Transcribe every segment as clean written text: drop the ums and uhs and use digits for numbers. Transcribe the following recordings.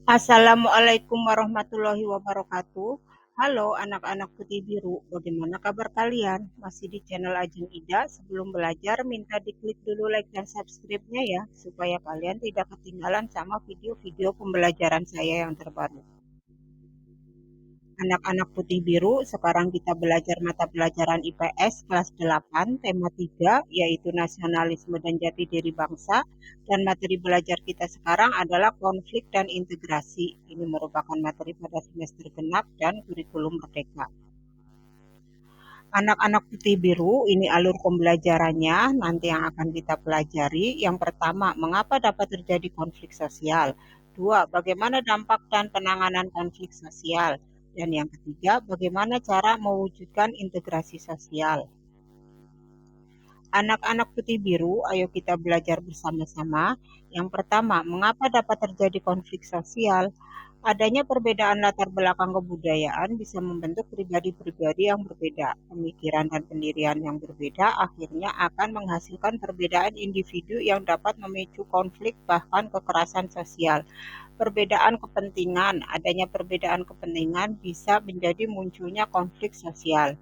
Assalamualaikum warahmatullahi wabarakatuh. Halo anak-anak putih biru, bagaimana kabar kalian? Masih di channel Ajeng Ida. Sebelum belajar, minta diklik dulu like dan subscribe-nya ya, supaya kalian tidak ketinggalan sama video-video pembelajaran saya yang terbaru. Anak-anak putih biru, sekarang kita belajar mata pelajaran IPS kelas 8, tema 3, yaitu nasionalisme dan jati diri bangsa. Dan materi belajar kita sekarang adalah konflik dan integrasi. Ini merupakan materi pada semester genap dan kurikulum merdeka. Anak-anak putih biru, ini alur pembelajarannya nanti yang akan kita pelajari. Yang pertama, mengapa dapat terjadi konflik sosial? Dua, bagaimana dampak dan penanganan konflik sosial? Dan yang ketiga, bagaimana cara mewujudkan integrasi sosial? Anak-anak putih biru, ayo kita belajar bersama-sama. Yang pertama, mengapa dapat terjadi konflik sosial? Adanya perbedaan latar belakang kebudayaan bisa membentuk pribadi-pribadi yang berbeda. Pemikiran dan pendirian yang berbeda akhirnya akan menghasilkan perbedaan individu yang dapat memicu konflik bahkan kekerasan sosial. Perbedaan kepentingan, adanya perbedaan kepentingan bisa menjadi munculnya konflik sosial.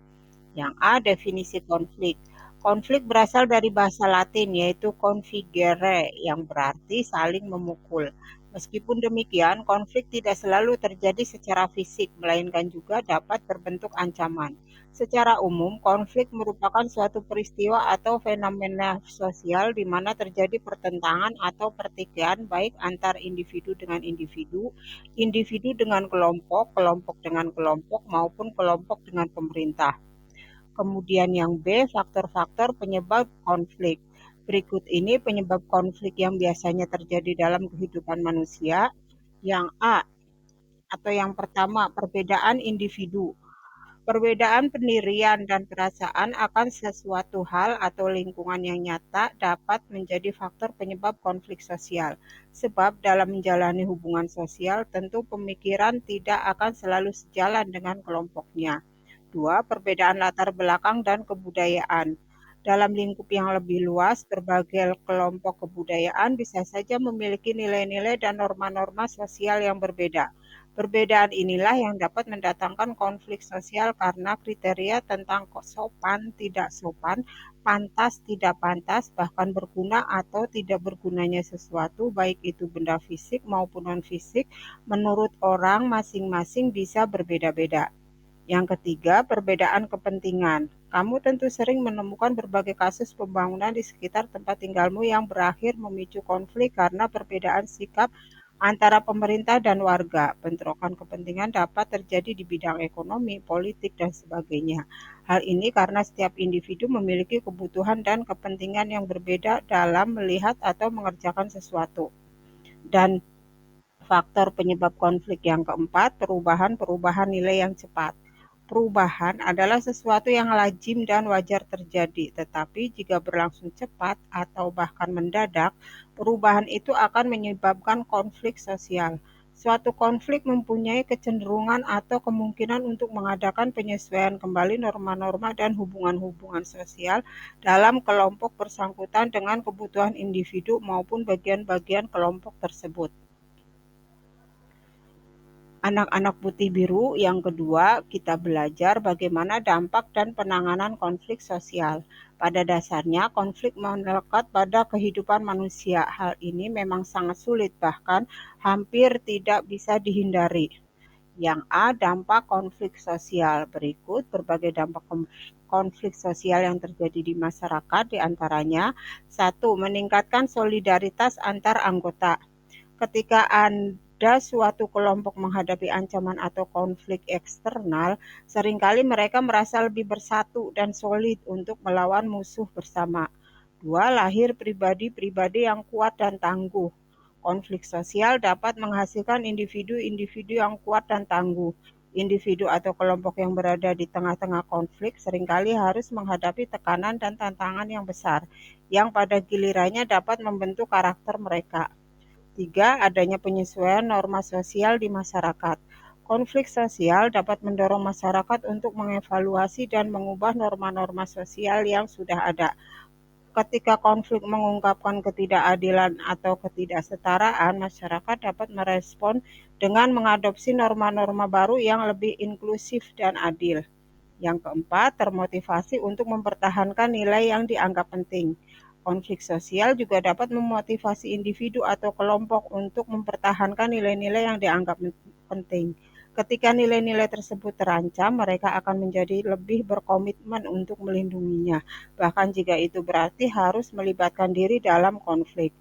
Yang A, definisi konflik. Konflik berasal dari bahasa Latin yaitu configere yang berarti saling memukul. Meskipun demikian, konflik tidak selalu terjadi secara fisik, melainkan juga dapat berbentuk ancaman. Secara umum, konflik merupakan suatu peristiwa atau fenomena sosial di mana terjadi pertentangan atau pertikaian baik antar individu dengan individu, individu dengan kelompok, kelompok dengan kelompok, maupun kelompok dengan pemerintah. Kemudian yang B, faktor-faktor penyebab konflik. Berikut ini penyebab konflik yang biasanya terjadi dalam kehidupan manusia. Yang A, atau yang pertama, perbedaan individu. Perbedaan pendirian dan perasaan akan sesuatu hal atau lingkungan yang nyata dapat menjadi faktor penyebab konflik sosial. Sebab dalam menjalani hubungan sosial, tentu pemikiran tidak akan selalu sejalan dengan kelompoknya. Dua, perbedaan latar belakang dan kebudayaan. Dalam lingkup yang lebih luas, berbagai kelompok kebudayaan bisa saja memiliki nilai-nilai dan norma-norma sosial yang berbeda. Perbedaan inilah yang dapat mendatangkan konflik sosial karena kriteria tentang sopan, tidak sopan, pantas, tidak pantas, bahkan berguna atau tidak bergunanya sesuatu, baik itu benda fisik maupun non-fisik, menurut orang masing-masing bisa berbeda-beda. Yang ketiga, perbedaan kepentingan. Kamu tentu sering menemukan berbagai kasus pembangunan di sekitar tempat tinggalmu yang berakhir memicu konflik karena perbedaan sikap antara pemerintah dan warga. Bentrokan kepentingan dapat terjadi di bidang ekonomi, politik, dan sebagainya. Hal ini karena setiap individu memiliki kebutuhan dan kepentingan yang berbeda dalam melihat atau mengerjakan sesuatu. Dan faktor penyebab konflik yang keempat, perubahan-perubahan nilai yang cepat. Perubahan adalah sesuatu yang lazim dan wajar terjadi, tetapi jika berlangsung cepat atau bahkan mendadak, perubahan itu akan menyebabkan konflik sosial. Suatu konflik mempunyai kecenderungan atau kemungkinan untuk mengadakan penyesuaian kembali norma-norma dan hubungan-hubungan sosial dalam kelompok bersangkutan dengan kebutuhan individu maupun bagian-bagian kelompok tersebut. Anak-anak putih biru, yang kedua, kita belajar bagaimana dampak dan penanganan konflik sosial. Pada dasarnya, konflik melekat pada kehidupan manusia. Hal ini memang sangat sulit, bahkan hampir tidak bisa dihindari. Yang A, dampak konflik sosial. Berikut berbagai dampak konflik sosial yang terjadi di masyarakat, diantaranya, satu, meningkatkan solidaritas antar anggota. Ketika ada suatu kelompok menghadapi ancaman atau konflik eksternal, seringkali mereka merasa lebih bersatu dan solid untuk melawan musuh bersama. Dua, lahir pribadi-pribadi yang kuat dan tangguh. Konflik sosial dapat menghasilkan individu-individu yang kuat dan tangguh. Individu atau kelompok yang berada di tengah-tengah konflik seringkali harus menghadapi tekanan dan tantangan yang besar, yang pada gilirannya dapat membentuk karakter mereka. Tiga, adanya penyesuaian norma sosial di masyarakat. Konflik sosial dapat mendorong masyarakat untuk mengevaluasi dan mengubah norma-norma sosial yang sudah ada. Ketika konflik mengungkapkan ketidakadilan atau ketidaksetaraan, masyarakat dapat merespon dengan mengadopsi norma-norma baru yang lebih inklusif dan adil. Yang keempat, termotivasi untuk mempertahankan nilai yang dianggap penting. Konflik sosial juga dapat memotivasi individu atau kelompok untuk mempertahankan nilai-nilai yang dianggap penting. Ketika nilai-nilai tersebut terancam, mereka akan menjadi lebih berkomitmen untuk melindunginya, bahkan jika itu berarti harus melibatkan diri dalam konflik.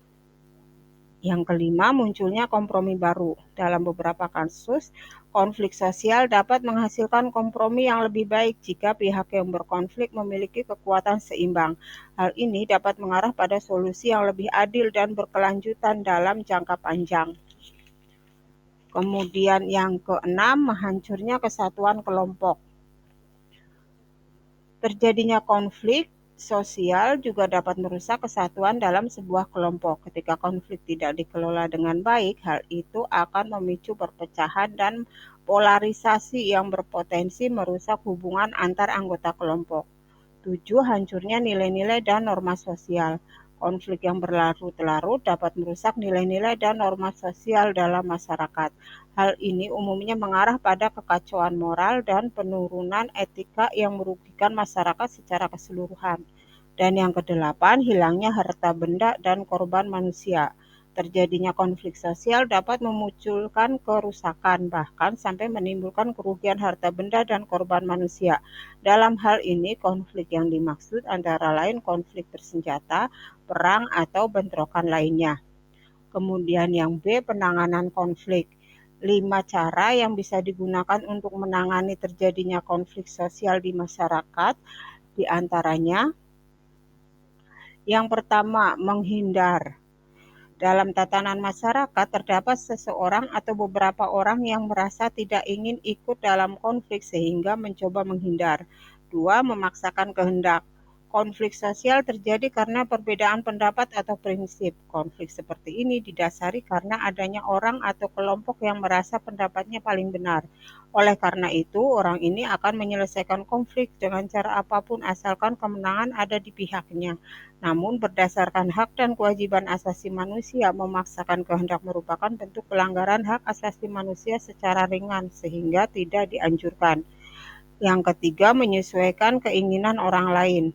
Yang kelima, munculnya kompromi baru. Dalam beberapa kasus, konflik sosial dapat menghasilkan kompromi yang lebih baik jika pihak yang berkonflik memiliki kekuatan seimbang. Hal ini dapat mengarah pada solusi yang lebih adil dan berkelanjutan dalam jangka panjang. Kemudian yang keenam, hancurnya kesatuan kelompok. Terjadinya konflik sosial juga dapat merusak kesatuan dalam sebuah kelompok. Ketika konflik tidak dikelola dengan baik, hal itu akan memicu perpecahan dan polarisasi yang berpotensi merusak hubungan antar anggota kelompok. 7. Hancurnya nilai-nilai dan norma sosial. Konflik yang berlarut-larut dapat merusak nilai-nilai dan norma sosial dalam masyarakat. Hal ini umumnya mengarah pada kekacauan moral dan penurunan etika yang merugikan masyarakat secara keseluruhan. Dan yang kedelapan, hilangnya harta benda dan korban manusia. Terjadinya konflik sosial dapat memunculkan kerusakan, bahkan sampai menimbulkan kerugian harta benda dan korban manusia. Dalam hal ini, konflik yang dimaksud antara lain konflik bersenjata, perang, atau bentrokan lainnya. Kemudian yang B, penanganan konflik. 5 cara yang bisa digunakan untuk menangani terjadinya konflik sosial di masyarakat, diantaranya yang pertama, menghindar. Dalam tatanan masyarakat, terdapat seseorang atau beberapa orang yang merasa tidak ingin ikut dalam konflik sehingga mencoba menghindar. 2. Memaksakan kehendak. Konflik sosial terjadi karena perbedaan pendapat atau prinsip. Konflik seperti ini didasari karena adanya orang atau kelompok yang merasa pendapatnya paling benar. Oleh karena itu, orang ini akan menyelesaikan konflik dengan cara apapun asalkan kemenangan ada di pihaknya. Namun, berdasarkan hak dan kewajiban asasi manusia, memaksakan kehendak merupakan bentuk pelanggaran hak asasi manusia secara ringan sehingga tidak dianjurkan. Yang ketiga, menyesuaikan keinginan orang lain.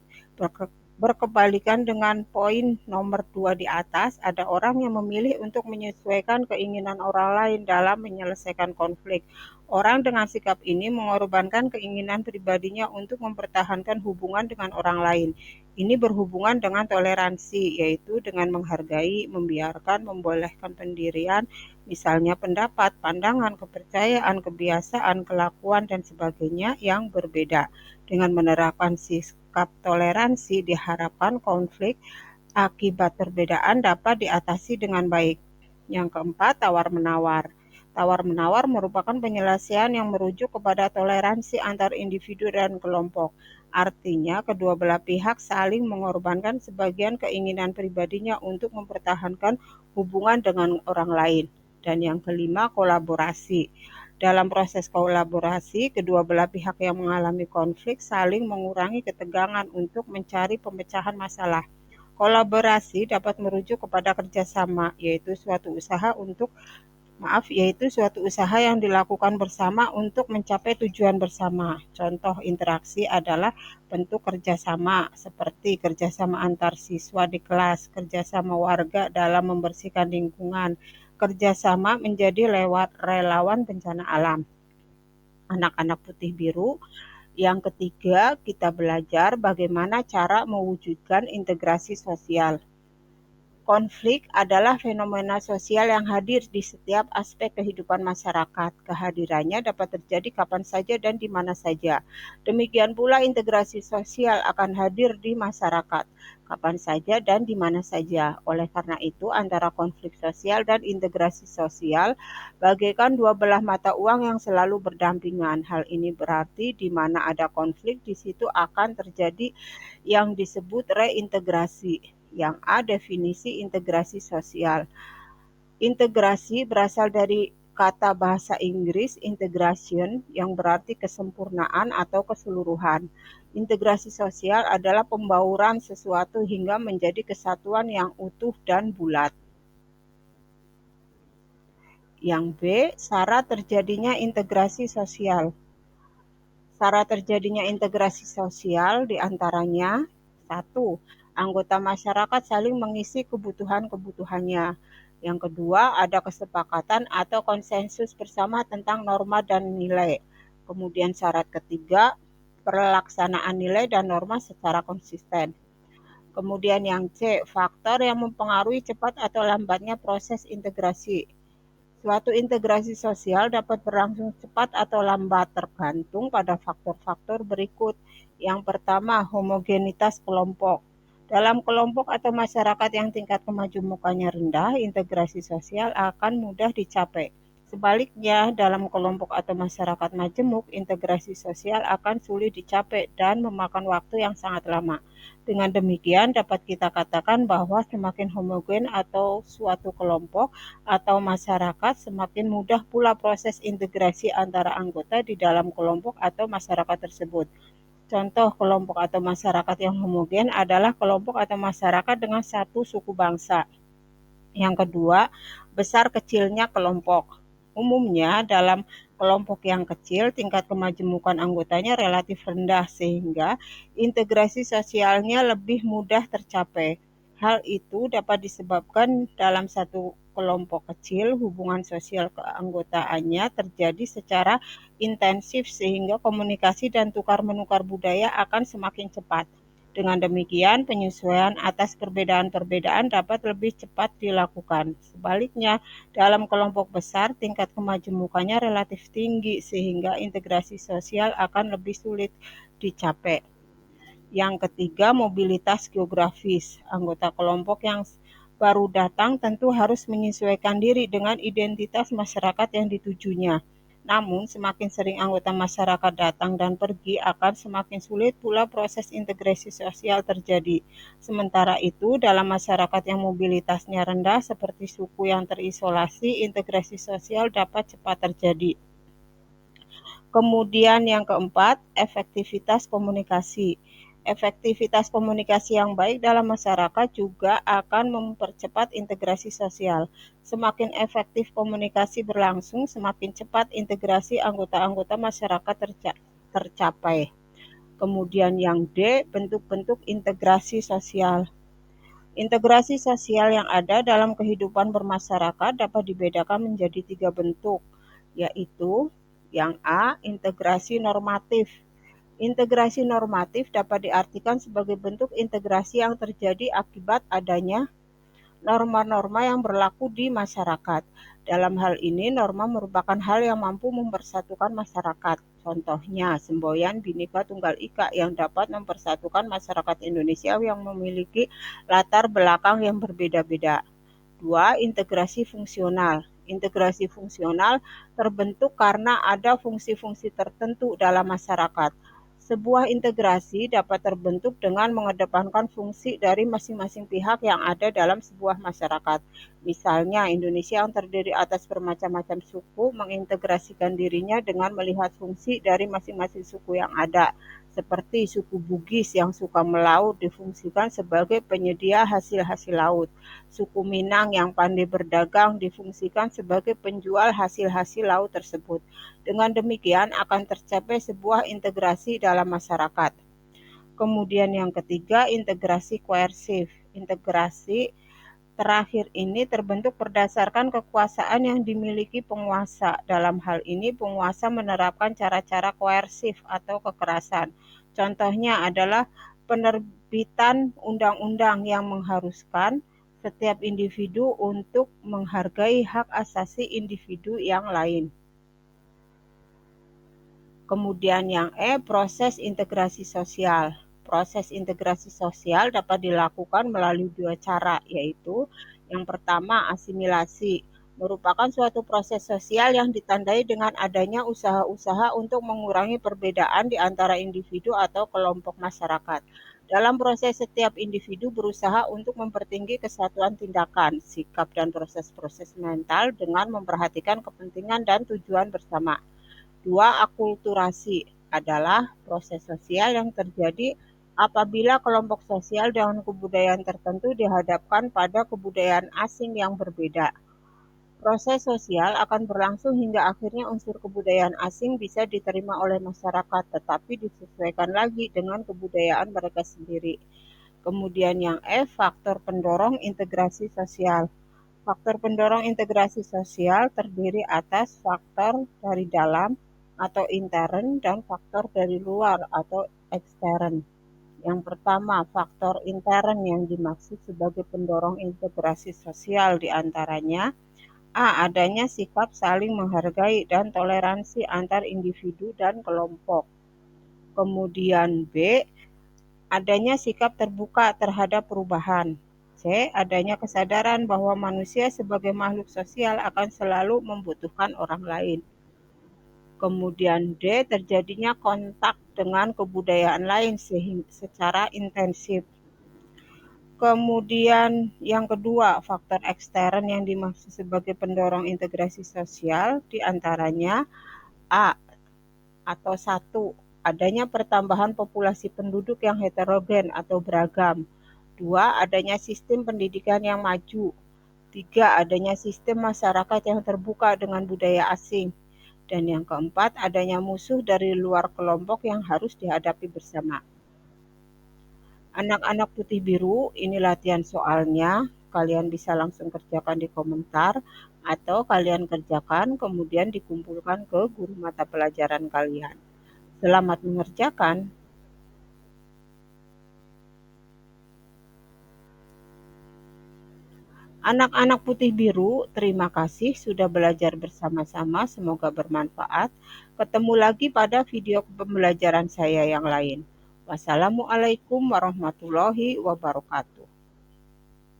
Berkebalikan dengan poin nomor 2 di atas, ada orang yang memilih untuk menyesuaikan keinginan orang lain dalam menyelesaikan konflik. Orang dengan sikap ini mengorbankan keinginan pribadinya untuk mempertahankan hubungan dengan orang lain. Ini berhubungan dengan toleransi, yaitu dengan menghargai, membiarkan, membolehkan pendirian, misalnya pendapat, pandangan, kepercayaan, kebiasaan, kelakuan, dan sebagainya yang berbeda. Dengan menerapkan sikap toleransi, diharapkan konflik akibat perbedaan dapat diatasi dengan baik. Yang keempat, tawar-menawar. Tawar-menawar merupakan penyelesaian yang merujuk kepada toleransi antar individu dan kelompok. Artinya, kedua belah pihak saling mengorbankan sebagian keinginan pribadinya untuk mempertahankan hubungan dengan orang lain. Dan yang kelima, kolaborasi. Dalam proses kolaborasi, kedua belah pihak yang mengalami konflik saling mengurangi ketegangan untuk mencari pemecahan masalah. Kolaborasi dapat merujuk kepada kerjasama, yaitu suatu usaha yang dilakukan bersama untuk mencapai tujuan bersama. Contoh interaksi adalah bentuk kerjasama seperti kerjasama antar siswa di kelas, kerjasama warga dalam membersihkan lingkungan, kerjasama menjadi lewat relawan bencana alam. Anak-anak putih biru. Yang ketiga, kita belajar bagaimana cara mewujudkan integrasi sosial. Konflik adalah fenomena sosial yang hadir di setiap aspek kehidupan masyarakat. Kehadirannya dapat terjadi kapan saja dan di mana saja. Demikian pula integrasi sosial akan hadir di masyarakat, kapan saja dan di mana saja. Oleh karena itu, antara konflik sosial dan integrasi sosial bagaikan dua belah mata uang yang selalu berdampingan. Hal ini berarti di mana ada konflik, di situ akan terjadi yang disebut reintegrasi. Yang A, definisi integrasi sosial. Integrasi berasal dari kata bahasa Inggris integration yang berarti kesempurnaan atau keseluruhan. Integrasi sosial adalah pembauran sesuatu hingga menjadi kesatuan yang utuh dan bulat. Yang B, syarat terjadinya integrasi sosial. Syarat terjadinya integrasi sosial diantaranya: 1. Anggota masyarakat saling mengisi kebutuhan-kebutuhannya. Yang kedua, ada kesepakatan atau konsensus bersama tentang norma dan nilai. Kemudian syarat ketiga, pelaksanaan nilai dan norma secara konsisten. Kemudian yang C, faktor yang mempengaruhi cepat atau lambatnya proses integrasi. Suatu integrasi sosial dapat berlangsung cepat atau lambat tergantung pada faktor-faktor berikut. Yang pertama, homogenitas kelompok. Dalam kelompok atau masyarakat yang tingkat kemajemukannya rendah, integrasi sosial akan mudah dicapai. Sebaliknya, dalam kelompok atau masyarakat majemuk, integrasi sosial akan sulit dicapai dan memakan waktu yang sangat lama. Dengan demikian, dapat kita katakan bahwa semakin homogen atau suatu kelompok atau masyarakat, semakin mudah pula proses integrasi antara anggota di dalam kelompok atau masyarakat tersebut. Contoh kelompok atau masyarakat yang homogen adalah kelompok atau masyarakat dengan satu suku bangsa. Yang kedua, besar kecilnya kelompok. Umumnya dalam kelompok yang kecil, tingkat kemajemukan anggotanya relatif rendah sehingga integrasi sosialnya lebih mudah tercapai. Hal itu dapat disebabkan dalam satu kelompok kecil, hubungan sosial keanggotaannya terjadi secara intensif sehingga komunikasi dan tukar-menukar budaya akan semakin cepat. Dengan demikian, penyesuaian atas perbedaan-perbedaan dapat lebih cepat dilakukan. Sebaliknya, dalam kelompok besar, tingkat kemajemukannya relatif tinggi sehingga integrasi sosial akan lebih sulit dicapai. Yang ketiga, mobilitas geografis. Anggota kelompok yang baru datang tentu harus menyesuaikan diri dengan identitas masyarakat yang ditujunya. Namun, semakin sering anggota masyarakat datang dan pergi, akan semakin sulit pula proses integrasi sosial terjadi. Sementara itu, dalam masyarakat yang mobilitasnya rendah seperti suku yang terisolasi, integrasi sosial dapat cepat terjadi. Kemudian yang keempat, efektivitas komunikasi. Efektivitas komunikasi yang baik dalam masyarakat juga akan mempercepat integrasi sosial. Semakin efektif komunikasi berlangsung, semakin cepat integrasi anggota-anggota masyarakat tercapai. Kemudian yang D, bentuk-bentuk integrasi sosial. Integrasi sosial yang ada dalam kehidupan bermasyarakat dapat dibedakan menjadi 3 bentuk, yaitu yang A, integrasi normatif. Integrasi normatif dapat diartikan sebagai bentuk integrasi yang terjadi akibat adanya norma-norma yang berlaku di masyarakat. Dalam hal ini, norma merupakan hal yang mampu mempersatukan masyarakat. Contohnya, semboyan Bhinneka Tunggal Ika yang dapat mempersatukan masyarakat Indonesia yang memiliki latar belakang yang berbeda-beda. 2. Integrasi fungsional. Integrasi fungsional terbentuk karena ada fungsi-fungsi tertentu dalam masyarakat. Sebuah integrasi dapat terbentuk dengan mengedepankan fungsi dari masing-masing pihak yang ada dalam sebuah masyarakat. Misalnya, Indonesia yang terdiri atas bermacam-macam suku mengintegrasikan dirinya dengan melihat fungsi dari masing-masing suku yang ada. Seperti suku Bugis yang suka melaut difungsikan sebagai penyedia hasil-hasil laut. Suku Minang yang pandai berdagang difungsikan sebagai penjual hasil-hasil laut tersebut. Dengan demikian akan tercapai sebuah integrasi dalam masyarakat. Kemudian yang ketiga, integrasi koersif. Integrasi terakhir ini terbentuk berdasarkan kekuasaan yang dimiliki penguasa. Dalam hal ini, penguasa menerapkan cara-cara koersif atau kekerasan. Contohnya adalah penerbitan undang-undang yang mengharuskan setiap individu untuk menghargai hak asasi individu yang lain. Kemudian yang E, proses integrasi sosial. Proses integrasi sosial dapat dilakukan melalui 2 cara, yaitu yang pertama asimilasi, merupakan suatu proses sosial yang ditandai dengan adanya usaha-usaha untuk mengurangi perbedaan di antara individu atau kelompok masyarakat. Dalam proses setiap individu berusaha untuk mempertinggi kesatuan tindakan, sikap, dan proses-proses mental dengan memperhatikan kepentingan dan tujuan bersama. Dua, akulturasi adalah proses sosial yang terjadi apabila kelompok sosial dengan kebudayaan tertentu dihadapkan pada kebudayaan asing yang berbeda. Proses sosial akan berlangsung hingga akhirnya unsur kebudayaan asing bisa diterima oleh masyarakat, tetapi disesuaikan lagi dengan kebudayaan mereka sendiri. Kemudian yang F, faktor pendorong integrasi sosial. Faktor pendorong integrasi sosial terdiri atas faktor dari dalam atau intern dan faktor dari luar atau ekstern. Yang pertama, faktor intern yang dimaksud sebagai pendorong integrasi sosial diantaranya A. Adanya sikap saling menghargai dan toleransi antar individu dan kelompok. Kemudian B. Adanya sikap terbuka terhadap perubahan. C. Adanya kesadaran bahwa manusia sebagai makhluk sosial akan selalu membutuhkan orang lain. Kemudian D. Terjadinya kontak dengan kebudayaan lain secara intensif. Kemudian yang kedua, faktor ekstern yang dimaksud sebagai pendorong integrasi sosial diantaranya A. Atau satu, adanya pertambahan populasi penduduk yang heterogen atau beragam. Dua, adanya sistem pendidikan yang maju. Tiga, adanya sistem masyarakat yang terbuka dengan budaya asing. Dan yang keempat, adanya musuh dari luar kelompok yang harus dihadapi bersama. Anak-anak putih biru, ini latihan soalnya. Kalian bisa langsung kerjakan di komentar atau kalian kerjakan kemudian dikumpulkan ke guru mata pelajaran kalian. Selamat mengerjakan. Anak-anak putih biru, terima kasih sudah belajar bersama-sama. Semoga bermanfaat. Ketemu lagi pada video pembelajaran saya yang lain. Wassalamualaikum warahmatullahi wabarakatuh.